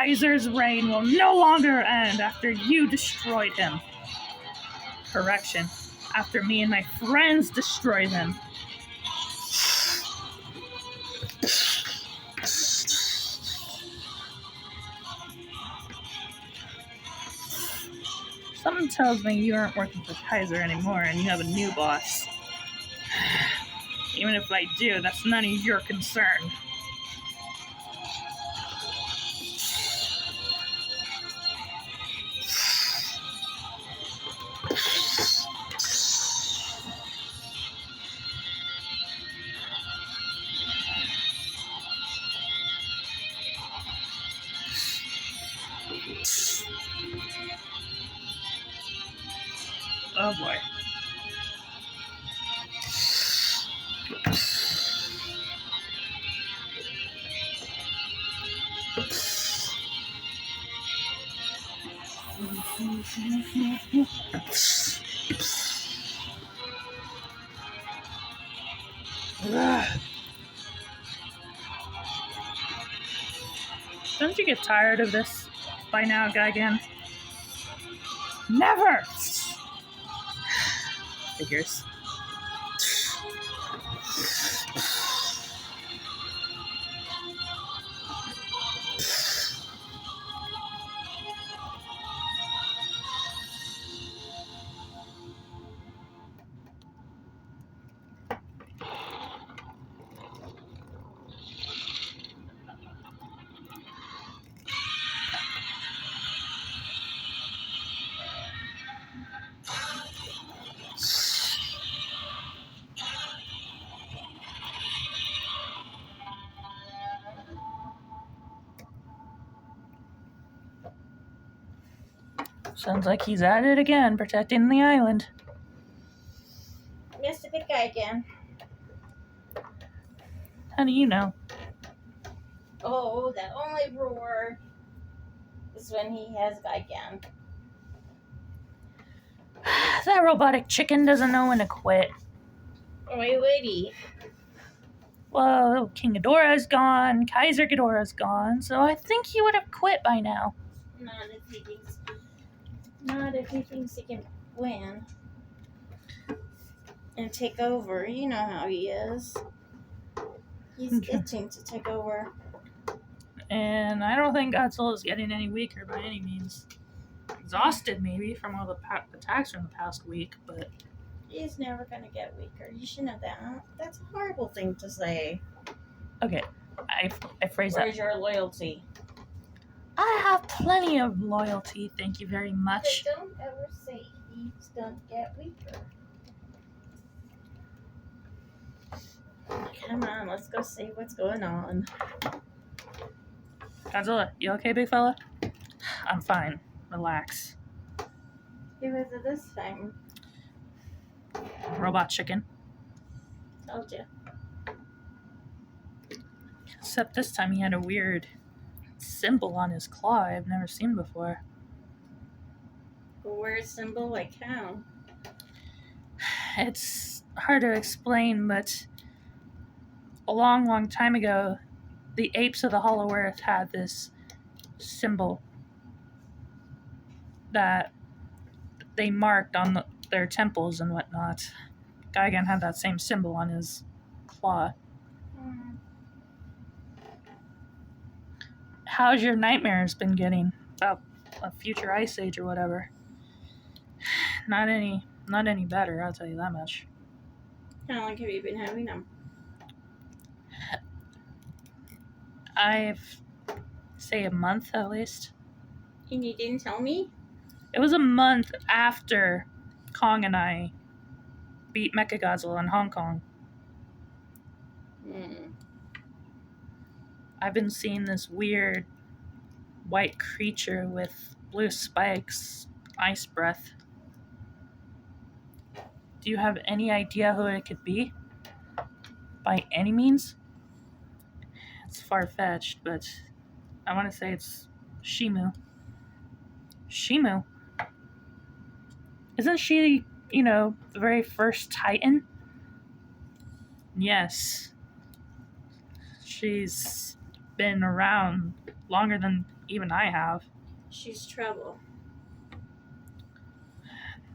Kaiser's reign will no longer end after you destroyed him. Correction, after me and my friends destroyed him. Something tells me you aren't working for Kaiser anymore and you have a new boss. Even if I do, that's none of your concern. Oh boy. Don't you get tired of this by now, Gigan? Never! Figures. Sounds like he's at it again, protecting the island. Missed a big guy again. How do you know? Oh, that only roar is when he has Gigan. That robotic chicken doesn't know when to quit. Wait, lady. Well, King Ghidorah's gone, Kaiser Ghidorah's gone, so I think he would have quit by now. Not if he thinks he can win and take over. You know how he is. He's itching to take over. And I don't think Godzilla's getting any weaker by any means. Exhausted, maybe, from all the attacks from the past week, but... He's never going to get weaker. You should know that. That's a horrible thing to say. Okay, I phrase that. Where's your loyalty? I have plenty of loyalty, thank you very much. But don't ever say he's going to get weaker. Come on, let's go see what's going on. Godzilla, you okay, big fella? I'm fine. Relax. Who is it this time? Robot chicken. Told you. Except this time he had a weird symbol on his claw I've never seen before. A weird symbol? Like how? It's hard to explain, but a long, long time ago, the apes of the Hollow Earth had this symbol that they marked on their temples and whatnot. Gigan had that same symbol on his claw. How's your nightmares been getting about a future ice age or whatever? Not any better, I'll tell you that much. How long have you been having them? I've say a month at least. And you didn't tell me? It was a month after Kong and I beat Mechagodzilla in Hong Kong. I've been seeing this weird white creature with blue spikes, ice breath. Do you have any idea who it could be? By any means? It's far-fetched, but I want to say it's Shimu. Shimu? Isn't she, the very first Titan? Yes. She's been around longer than even I have. She's trouble.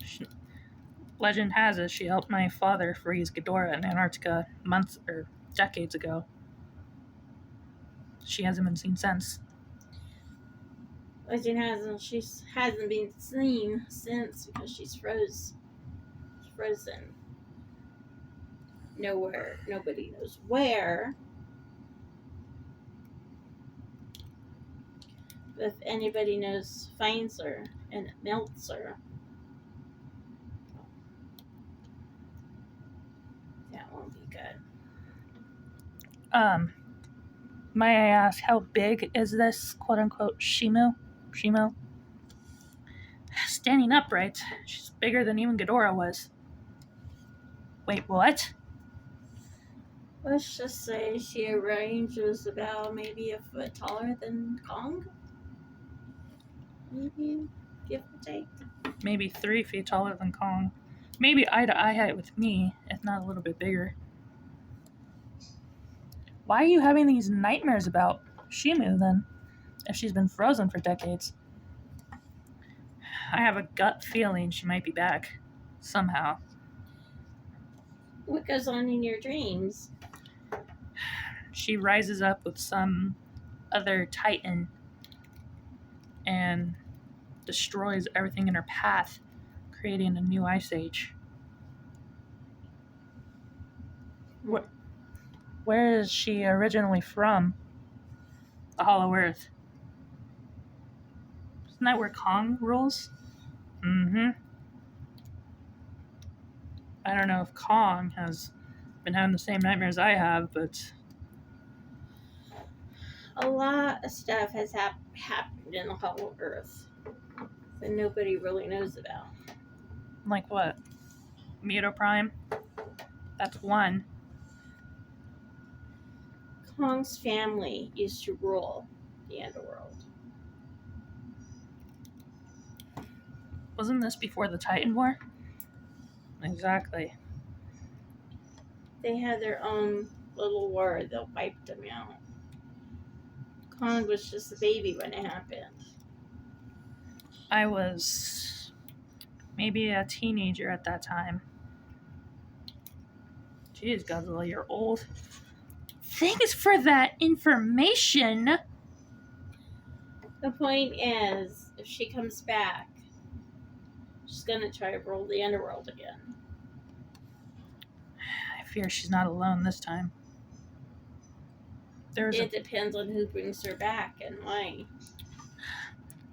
She, legend has it she helped my father freeze Ghidorah in Antarctica months or decades ago. She hasn't been seen since. Legend hasn't she hasn't been seen since because she's frozen nowhere. Nobody knows where. But if anybody finds her and melts her, that won't be good. May I ask, how big is this quote unquote Shimu? Shimo? Standing upright, she's bigger than even Ghidorah was. Wait, what? Let's just say she ranges about maybe a foot taller than Kong. Maybe, give or take. Maybe 3 feet taller than Kong. Maybe eye to eye height with me, if not a little bit bigger. Why are you having these nightmares about Shimu then, if she's been frozen for decades? I have a gut feeling she might be back. Somehow. What goes on in your dreams? She rises up with some other titan and destroys everything in her path, creating a new ice age. Where is she originally from? The Hollow Earth. Isn't that where Kong rules? Mm-hmm. I don't know if Kong has been having the same nightmares I have, but A lot of stuff has happened in the Hollow Earth that nobody really knows about. like what? Muto Prime? That's one. Kong's family used to rule the underworld. Wasn't this before the Titan War? Exactly. They had their own little war that wiped them out. Kong was just a baby when it happened. I was maybe a teenager at that time. Jeez, Godzilla, you're old. Thanks for that information. The point is, if she comes back, she's gonna try to rule the underworld again. I fear she's not alone this time. It depends on who brings her back and why.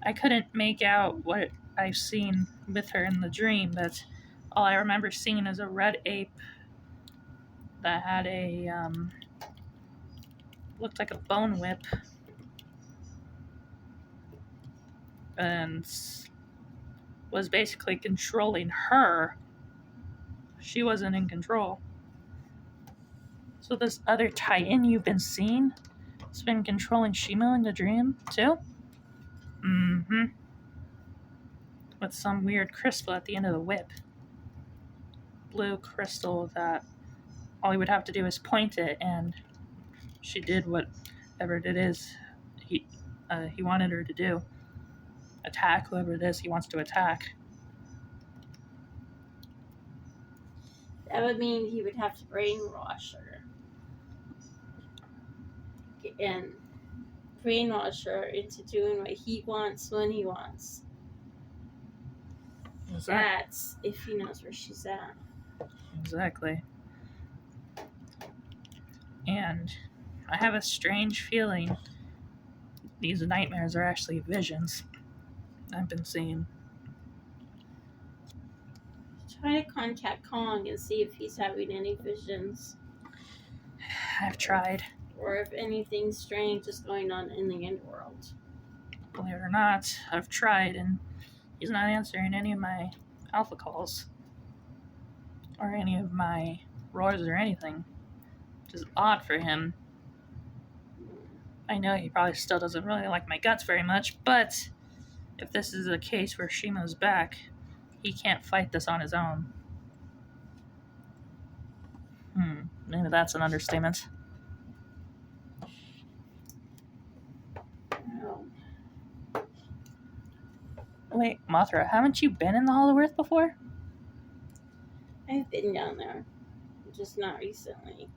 I couldn't make out what I've seen with her in the dream, but all I remember seeing is a red ape that had looked like a bone whip and was basically controlling her. She wasn't in control. So this other Titan you've been seeing has been controlling Shimo in the dream too? Mm-hmm. With some weird crystal at the end of the whip. Blue crystal that all he would have to do is point it and she did whatever it is he wanted her to do. Attack whoever it is he wants to attack. That would mean he would have to brainwash her. And brainwash her into doing what he wants when he wants. That's if he knows where she's at. Exactly. And I have a strange feeling these nightmares are actually visions I've been seeing. Try to contact Kong and see if he's having any visions. I've tried. Or if anything strange is going on in the underworld. Believe it or not, I've tried and he's not answering any of my alpha calls. Or any of my roars or anything. Which is odd for him. I know he probably still doesn't really like my guts very much, but if this is a case where Shimo's back, he can't fight this on his own. Maybe that's an understatement. No. Wait, Mothra, haven't you been in the Hollow Earth before? I've been down there, just not recently.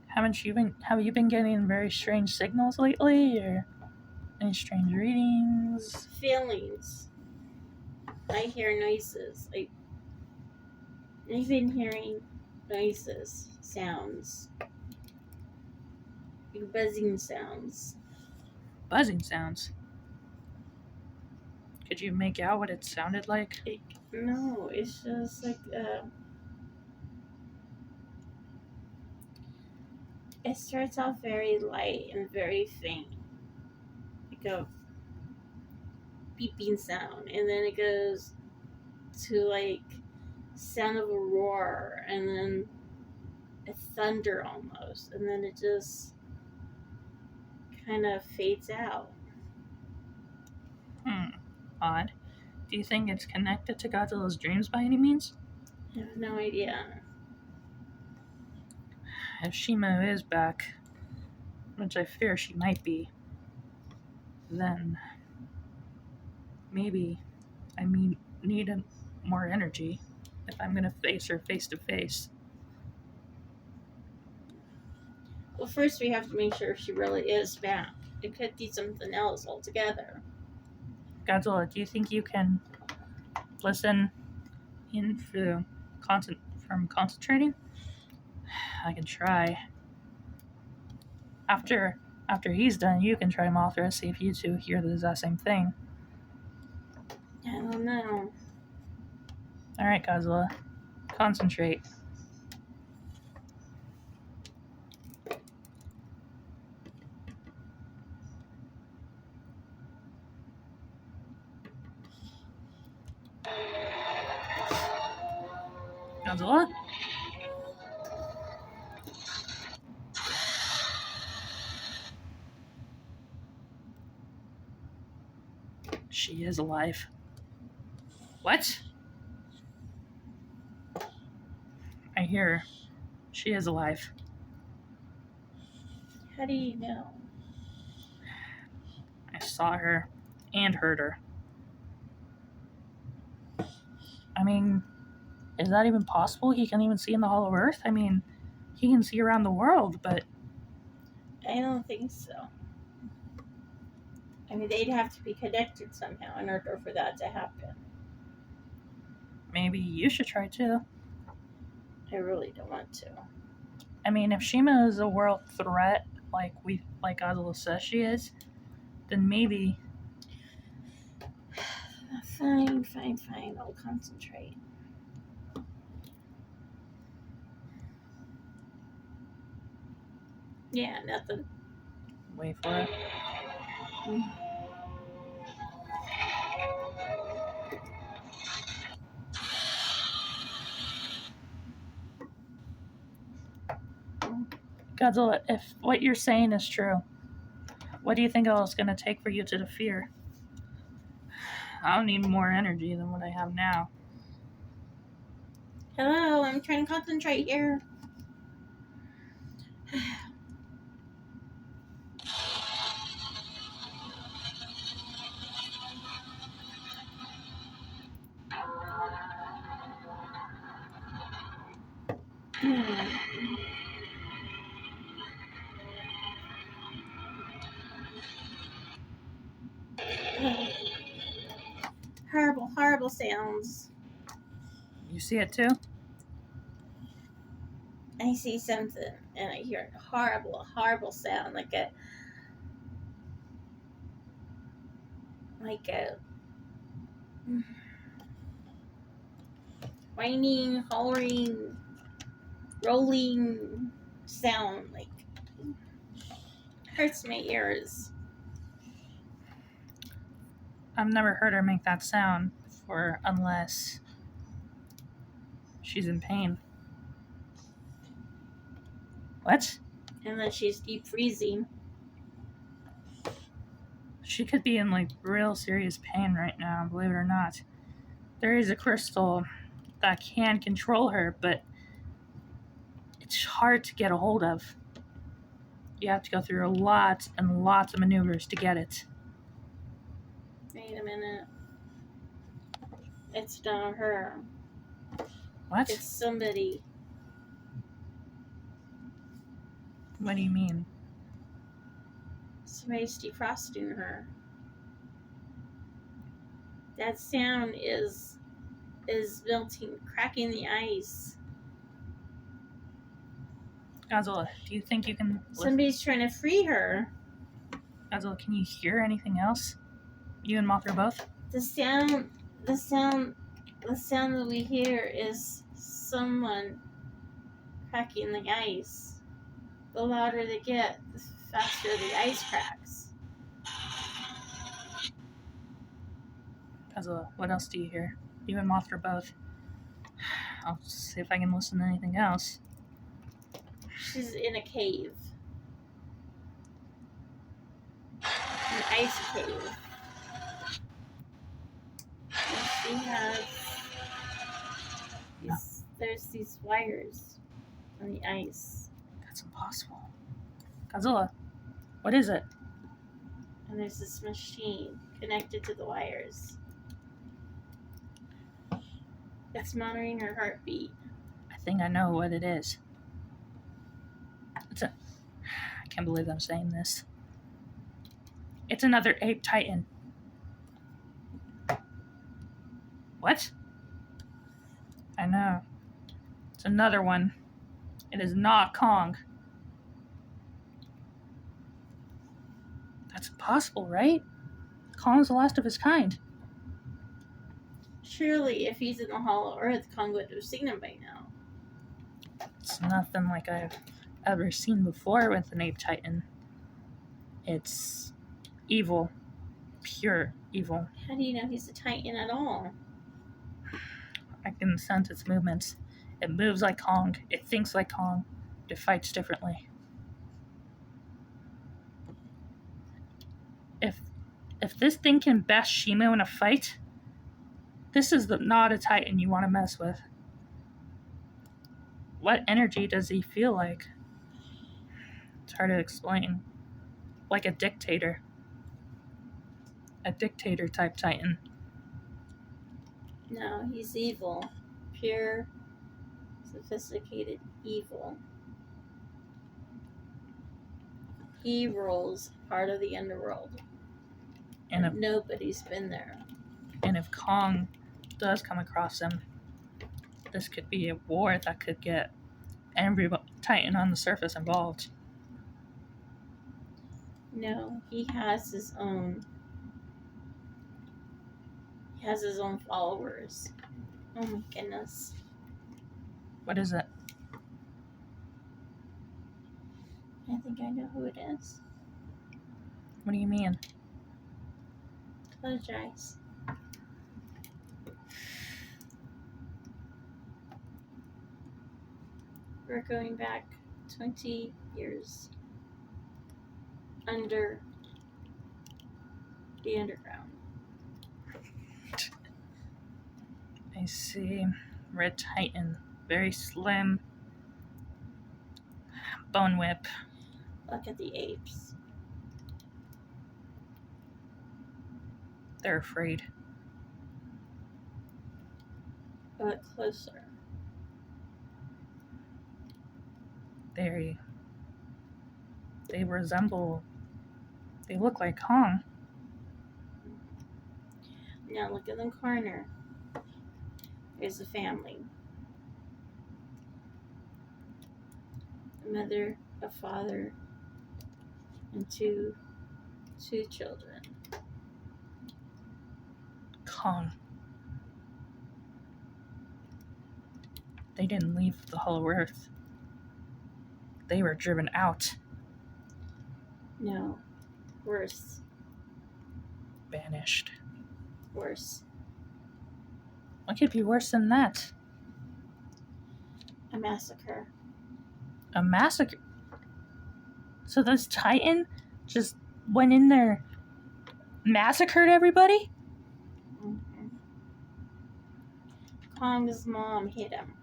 Have you been getting very strange signals lately, or any strange readings? Feelings. I hear noises. I've been hearing noises, sounds, like buzzing sounds. Buzzing sounds. Could you make out what it sounded like? No, it's just like it starts off very light and very faint, like a beeping sound, and then it goes to like sound of a roar, and then a thunder almost, and then it just kind of fades out. Odd. Do you think it's connected to Godzilla's dreams by any means? I have no idea. If Shimo is back, which I fear she might be, then maybe need more energy if I'm gonna face her face to face. Well, first we have to make sure if she really is back. It could be something else altogether. Godzilla, do you think you can listen in from concentrating? I can try. After he's done, you can try Mothra, see if you two hear the same thing. I don't know. Alright, Godzilla. Concentrate. Godzilla? She is alive. What? I hear her. She is alive. How do you know? I saw her and heard her. I mean, is that even possible? He can even see in the Hollow Earth? I mean, he can see around the world, but I don't think so. I mean, they'd have to be connected somehow in order for that to happen. maybe you should try too. I really don't want to. I mean, if Shima is a world threat, like Godzilla says she is, then maybe. Fine. I'll concentrate. Yeah, nothing. Wait for it. Godzilla, if what you're saying is true, what do you think it's going to take for you to defeat her? I'll need more energy than what I have now. Hello, I'm trying to concentrate here. Horrible sounds. You see it too? I see something and I hear a horrible sound like a whining, hollering, rolling sound, like hurts my ears. I've never heard her make that sound before, unless she's in pain. What? And then she's deep freezing. She could be in real serious pain right now, believe it or not. There is a crystal that can control her, but it's hard to get a hold of. You have to go through lots and lots of maneuvers to get it. Wait a minute. It's not her. What? It's somebody. What do you mean? Somebody's defrosting her. That sound is melting, cracking the ice. Godzilla, do you think you can Somebody's trying to free her. Godzilla, can you hear anything else? You and Mothra both? The sound that we hear is someone cracking the ice. The louder they get, the faster the ice cracks. Godzilla, what else do you hear? You and Mothra both. I'll see if I can listen to anything else. She's in a cave. An ice cave. And she has there's these wires on the ice. That's impossible. Godzilla, what is it? And there's this machine connected to the wires. It's monitoring her heartbeat. I think I know what it is. I can't believe I'm saying this. It's another ape titan. What? I know. It's another one. It is not Kong. That's impossible, right? Kong's the last of his kind. Surely, if he's in the Hollow Earth, Kong would have seen him by now. It's nothing like I've ever seen before with an ape titan. It's evil. Pure evil. How do you know he's a Titan at all? I can sense its movements. It moves like Kong. It thinks like Kong. It fights differently. If this thing can bash Shima in a fight, this is not a Titan you want to mess with. What energy does he feel like? It's hard to explain. Like a dictator. A dictator type Titan. No, he's evil. Pure, sophisticated evil. He rules part of the underworld. And nobody's been there. And if Kong does come across him, this could be a war that could get every Titan on the surface involved. No, he has his own. He has his own followers. Oh my goodness. What is it? I think I know who it is. What do you mean? Apologize. We're going back 20 years under the underground. I see. Red Titan. Very slim. Bone whip. Look at the apes. They're afraid. Look closer. They resemble. They look like Kong. Now look in the corner. There's a family. A mother, a father, and two children. Kong. They didn't leave the Hollow Earth. They were driven out. No. Worse. Banished. Worse. What could be worse than that? A massacre. A massacre? So this Titan just went in there, massacred everybody? Mm-hmm. Kong's mom hit him.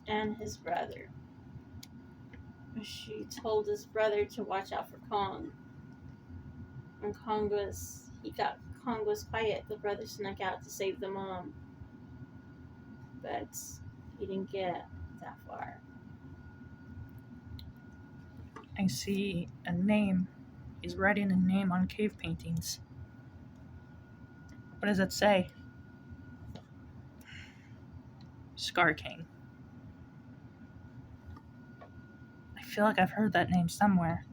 And his brother. She told his brother to watch out for Kong. when Kong was quiet, the brother snuck out to save the mom, but he didn't get that far. I see a name. He's writing a name on cave paintings. What does it say? Scar King. I feel like I've heard that name somewhere.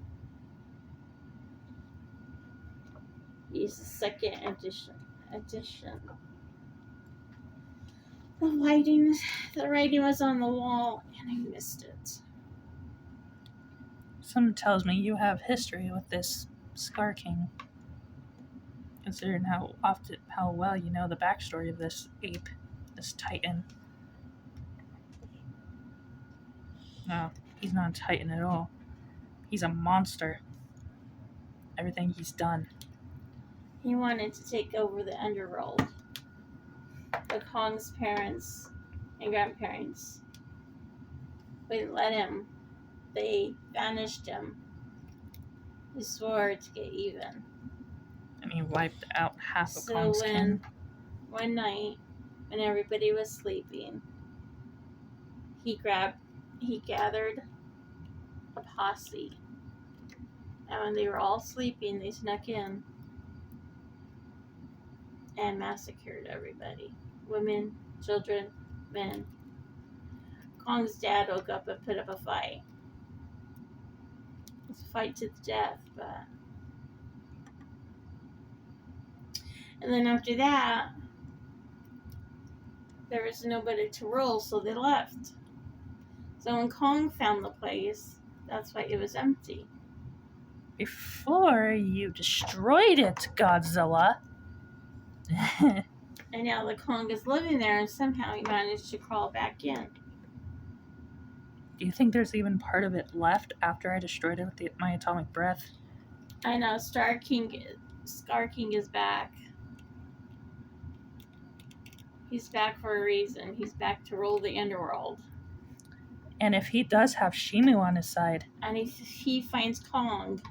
He's the second edition. The writing was on the wall, and I missed it. Something tells me you have history with this Scar King, considering how well you know the backstory of this ape, this titan. No, he's not a titan at all. He's a monster. Everything he's done. He wanted to take over the underworld, but Kong's parents and grandparents wouldn't let him. They banished him. He swore to get even. And he wiped out half of So Kong's kin. One night, when everybody was sleeping, he gathered a posse. And when they were all sleeping, they snuck in and massacred everybody. Women, children, men. Kong's dad woke up and put up a fight. It was a fight to the death, but... And then after that, there was nobody to rule, so they left. So when Kong found the place, that's why it was empty. Before you destroyed it, Godzilla. And now the Kong is living there, and somehow he managed to crawl back in. Do you think there's even part of it left after I destroyed it with my atomic breath? I know, Scar King is back. He's back for a reason. He's back to rule the underworld. And if he does have Shimu on his side, and he finds Kong,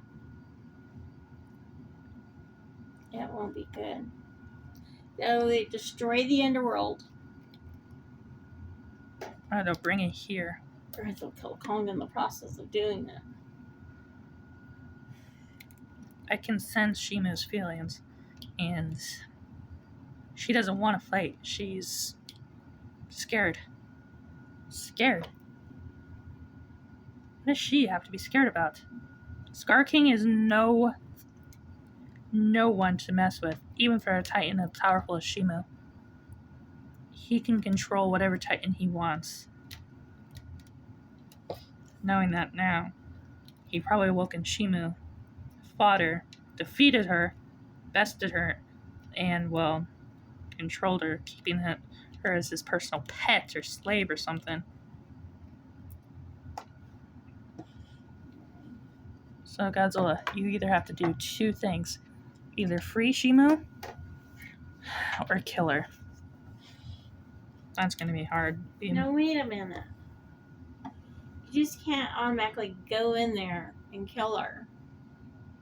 it won't be good. They'll destroy the underworld, or they'll bring it here. or they'll kill Kong in the process of doing it. I can sense Shimu's feelings, and she doesn't want to fight. She's scared. Scared? What does she have to be scared about? Scar King is no one to mess with, even for a titan as powerful as Shimu. He can control whatever titan he wants. Knowing that now, he probably awoken Shimu, fought her, defeated her, bested her, and, well, controlled her, keeping her as his personal pet or slave or something. So, Godzilla, you either have to do two things. Either free Shimu or kill her. That's going to be hard. No, wait a minute. You just can't automatically go in there and kill her.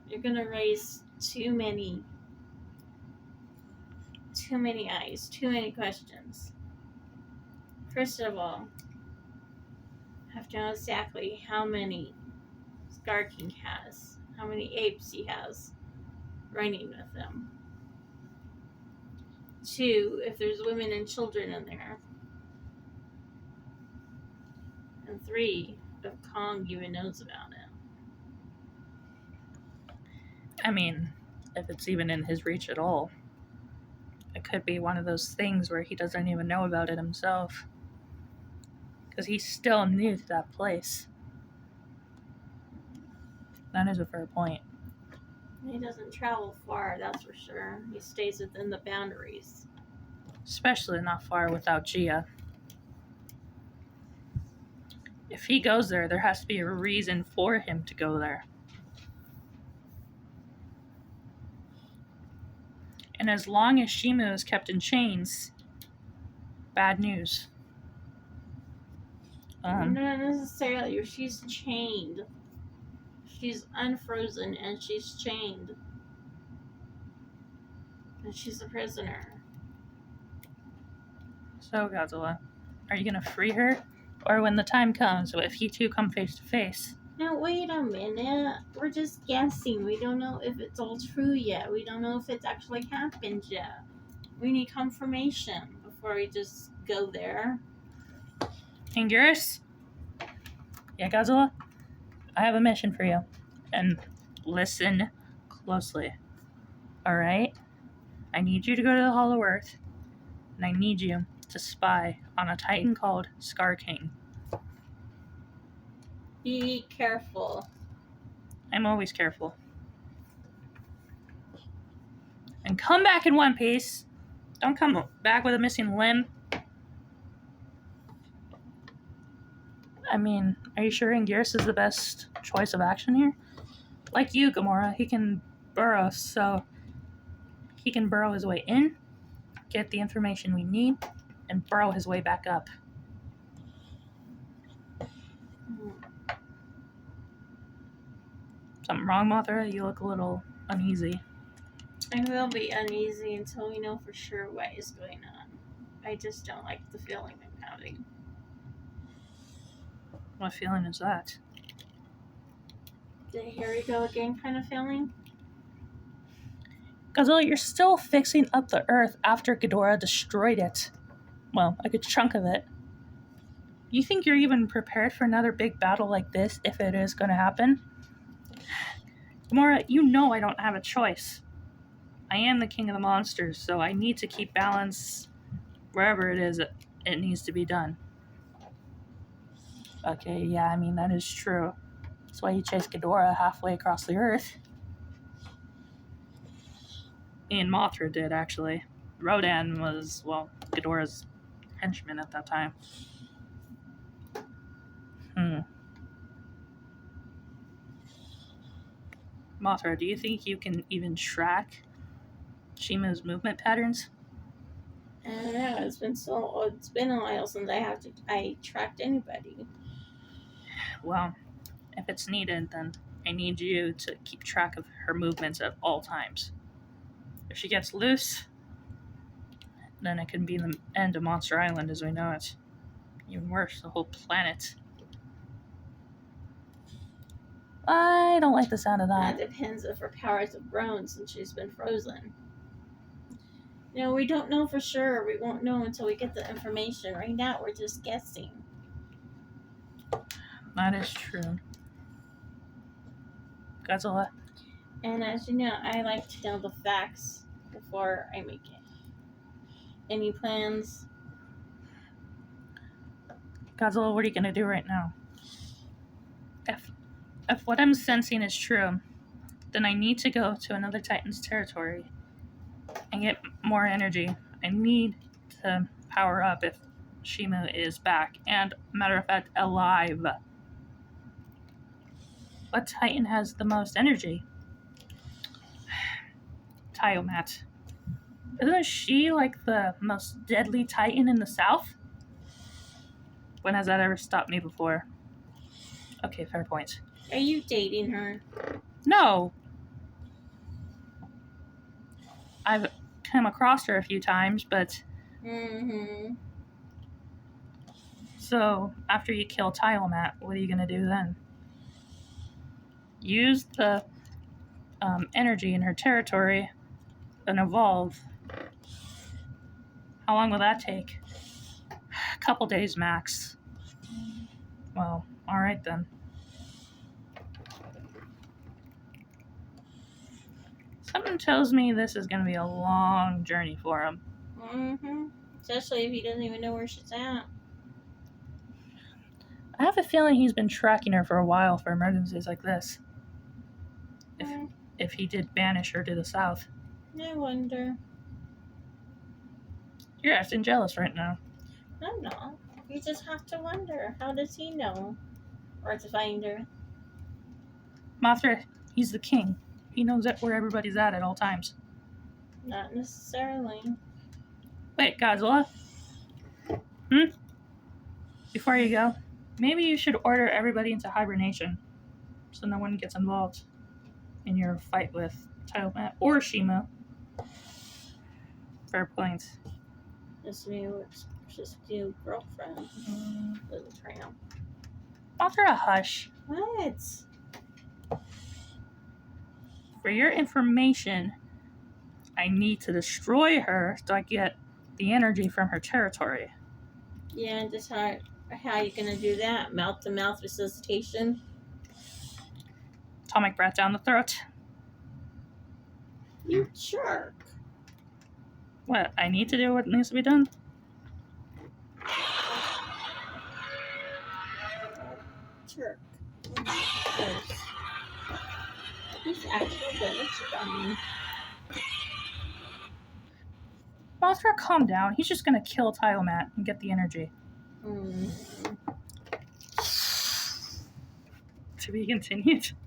You're going to raise too many eyes, too many questions. First of all, I have to know exactly how many Scar King has, how many apes he has running with him. 2, if there's women and children in there. And 3, if Kong even knows about it. I mean, if it's even in his reach at all. It could be one of those things where he doesn't even know about it himself. Because he's still new to that place. That is a fair point. He doesn't travel far, that's for sure. He stays within the boundaries. Especially not far without Gia. If he goes there, there has to be a reason for him to go there. And as long as Shimu is kept in chains, bad news. Not necessarily. She's chained. She's unfrozen and she's chained. And she's a prisoner. So, Godzilla, are you gonna free her? Or when the time comes, if you two come face to face? Now, wait a minute. We're just guessing. We don't know if it's all true yet. We don't know if it's actually happened yet. We need confirmation before we just go there. Anguirus? Yeah, Godzilla? I have a mission for you. And listen closely. Alright? I need you to go to the Hollow Earth, and I need you to spy on a Titan called Scar King. Be careful. I'm always careful. And come back in one piece. Don't come back with a missing limb. I mean, are you sure Anguirus is the best choice of action here? Like you, Gamora, he can burrow, so he can burrow his way in, get the information we need, and burrow his way back up. Something wrong, Mothra? You look a little uneasy. I will be uneasy until we know for sure what is going on. I just don't like the feeling I'm having. What feeling is that? The here we go again kind of feeling? Godzilla, you're still fixing up the Earth after Ghidorah destroyed it. Well, a good chunk of it. You think you're even prepared for another big battle like this if it is going to happen? Gamora, you know I don't have a choice. I am the king of the monsters, so I need to keep balance wherever it is it needs to be done. Okay, yeah, I mean, that is true. That's why you chased Ghidorah halfway across the Earth. And Mothra did, actually. Rodan was, well, Ghidorah's henchman at that time. Mothra, do you think you can even track Shima's movement patterns? I don't know. It's been a while since I tracked anybody. Well, if it's needed, then I need you to keep track of her movements at all times. If she gets loose, then it can be the end of Monster Island as we know it. Even worse, the whole planet. I don't like the sound of That that. depends if her powers have grown since she's been frozen. You know, we don't know for sure. We won't know until we get the information. Right now, we're just guessing. That is true. Godzilla. And as you know, I like to know the facts before I make it. Any plans? Godzilla, what are you going to do right now? If what I'm sensing is true, then I need to go to another Titan's territory and get more energy. I need to power up if Shima is back and, matter of fact, alive. What Titan has the most energy? Tiamat. Isn't she like the most deadly Titan in the South? When has that ever stopped me before? Okay, fair point. Are you dating her? No. I've come across her a few times, but... Mm-hmm. So, after you kill Tiamat, what are you going to do then? Use the energy in her territory and evolve. How long will that take? A couple days max. Well, alright then. Something tells me this is going to be a long journey for him. Mm-hmm. Especially if he doesn't even know where she's at. I have a feeling he's been tracking her for a while for emergencies like this. If he did banish her to the south. I wonder. You're acting jealous right now. I'm not. You just have to wonder. How does he know where to find her? Mothra, he's the king. He knows where everybody's at all times. Not necessarily. Wait, Godzilla? Before you go, maybe you should order everybody into hibernation so no one gets involved in your fight with Tiamat or Shima. Fair point. This new girlfriend was a tramp. Mothra, hush. What? For your information, I need to destroy her so I get the energy from her territory. Yeah, and just how you gonna do that? Mouth to mouth resuscitation? Atomic breath down the throat. You jerk. What? I need to do what needs to be done? Jerk. He's actually gonna cheat me. Mothra, calm down. He's just gonna kill Tiamat and get the energy. Mm. To be continued.